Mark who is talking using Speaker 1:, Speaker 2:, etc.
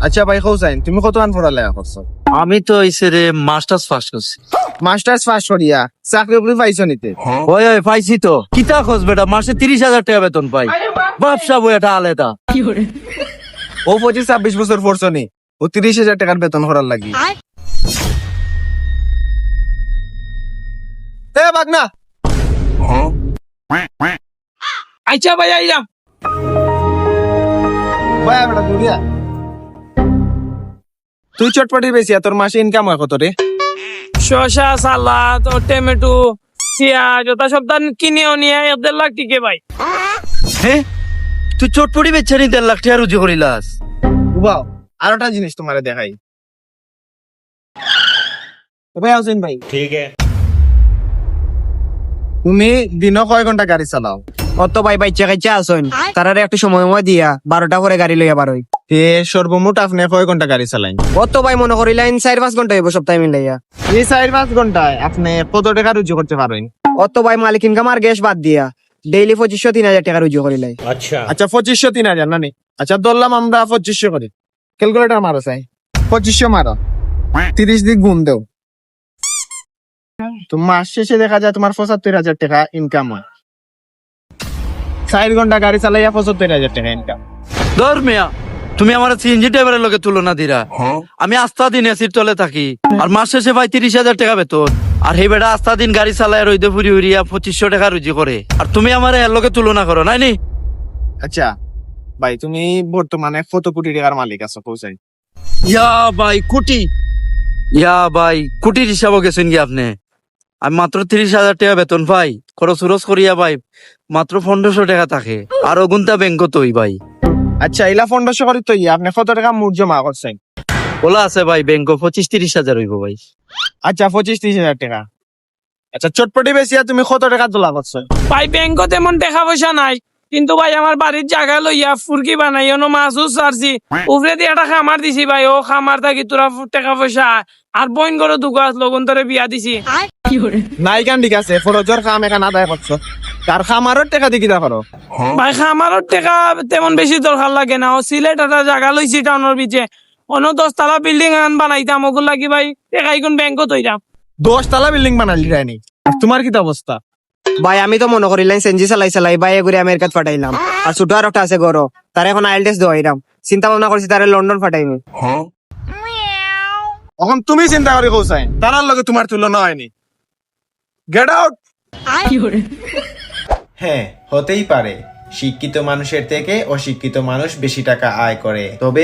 Speaker 1: আচ্ছা ভাই হোসেন, তুমি কত আন পড়ালেখা করছো?
Speaker 2: আমি তো হইছে রে মাস্টার্স পাস করছি।
Speaker 1: মাস্টার্স পাস করিয়া চাকরি উপরে পাইছো নিতে?
Speaker 2: ওই ওই পাইছি তো। কিতা খোঁজ বেটা, মাসে 30,000 টাকা বেতন পাই। ব্যবসা বই এটা আলাদা।
Speaker 1: ও 25-26 বছর পড়ছো নি, ও 30,000 টাকার বেতন করার লাগি। এ বাগনা,
Speaker 3: আচ্ছা ভাই আইলাম।
Speaker 1: ভাই বেটা দুরিয়া, তুই চটপটি বেশি, তোর মাসে ইনকাম হয় কত রে?
Speaker 3: শসা, সালাদ ও টমেটো, পেঁয়াজ ওটা সব দান কিনেও নিয়ে 1.5 লাখ টিকে ভাই।
Speaker 2: হ্যাঁ, তুই চটপটি বেচে নি 1.5 লাখ টাকা রুজি করিলাস?
Speaker 1: বাও, আর একটা জিনিস তোমারে দেখাই। ভাই হোসেন ভাই,
Speaker 4: ठीक है।
Speaker 1: তুমি দিনও কয় ঘন্টা গাড়ি চালাও?
Speaker 5: অত ভাই বাচ্চা কাচ্চা আসুন তারারে একটু সময় দিয়া 12টা করে গাড়ি লইয়া বারোই।
Speaker 1: এ সর্বমোট আপনি কয় ঘন্টা গাড়ি চালাইন?
Speaker 5: অত ভাই মনে করিলেন 4-5 ঘন্টা হইব সপ্তাহে মিলাইয়া।
Speaker 1: এই 4-5 ঘন্টায় আপনি কত টাকা রুজি করতে পারেন?
Speaker 5: অত ভাই মালিক ইনকাম আর গ্যাস বাদ দিয়া ডেইলি 2500-3000 টাকা রুজি করিলাই।
Speaker 4: अच्छा।
Speaker 1: আচ্ছা 2500-3000 না নি? আচ্ছা ধরলাম আমরা 2500 করি, ক্যালকুলেটর মারো চাই। 2500 মারো, 30 দিক গুণ দেও, তো মাস শেষে দেখা যায় তোমার 75,000 টাকা ইনকাম হয়। 4 ঘন্টা গাড়ি চালাইয়া 75,000 টাকা ইনকাম।
Speaker 2: ধর মিয়া, তুমি আমার সিএনজি ড্রাইভারের লগে তুলনা দিরা। আমি আস্থা দিন এসির তলে থাকি আর মাস শেষে ভাই 30,000 টাকা বেতন। আর সেই বেটা আস্থা দিন গাড়ি চালায় রইদে ফুরি উড়িয়া 2500 টাকা রুজি করে। আর তুমি আমার এর লগে তুলনা করো নাই নি?
Speaker 1: আচ্ছা ভাই, তুমি বর্তমানে কত কোটি টাকার মালিক আছো পৌঁছাই?
Speaker 2: ইয়া ভাই কোটি, ইয়া ভাই কোটির হিসাব গেছেন কি আপনি? আমি মাত্র 30,000 টাকা বেতন পাই, খরচ উরস করিয়া ভাই মাত্র 1500 টাকা থাকে। আর অগুন্তা ব্যাংক তোই ভাই।
Speaker 1: আচ্ছা ইলা 1500 করি তো আপনি কত টাকা মুঠ জমা করছেন?
Speaker 2: বলা আছে ভাই ব্যাংক 25-30,000 হইব ভাই।
Speaker 1: আচ্ছা 25-30,000 টাকা। আচ্ছা চটপটি বেশিয়া তুমি কত টাকা তোলা করছো?
Speaker 3: ভাই ব্যাংকত তেমন টাকা পয়সা নাই, কিন্তু ভাই আমার বাড়ির জায়গা লইয়া ফুরকি বানাই মাছ ছাড়ছি, উপরে দিয়ে একটা খামার দিছি ভাই। ও খামার থাকি তোরা টাকা পয়সা আর বইন করে দুগা লগন তোরে বিয়া দিছি।
Speaker 1: নাই কান ঠিক আছে, ফরজর কাম এখান আদায় করছো, তার খামারের টাকা দিয়ে কিনা করো?
Speaker 3: ভাই খামারত টাকা তেমন বেশি দরকার লাগে না। ও সিলেট একটা জায়গা লইছি টাউনের বিচে, অন্য 10 তলা বিল্ডিং আন বানাইতাম, ওগুলো লাগি ভাই টাকা এখন ব্যাংকত হইতাম।
Speaker 1: 10 তলা বিল্ডিং বানালি রানি, তোমার কি অবস্থা?
Speaker 5: ভাই আমি তো মনে করিলেন সেনজি চালাই ভাই এগুলি আমেরিকাত পাঠাইলাম। আর ছোট আর একটা আছে গর, তার এখন আইএলটিএস দেওয়াইলাম। চিন্তা ভাবনা করছি তারে লন্ডন পাঠাইনি।
Speaker 1: এখন তুমি চিন্তা করে কৌসাই, তার লগে তোমার তুলনা হয়নি। Get out.
Speaker 6: হ্যাঁ, হতেই পারে শিক্ষিত মানুষের থেকে অশিক্ষিত মানুষ বেশি টাকা আয় করে, তবে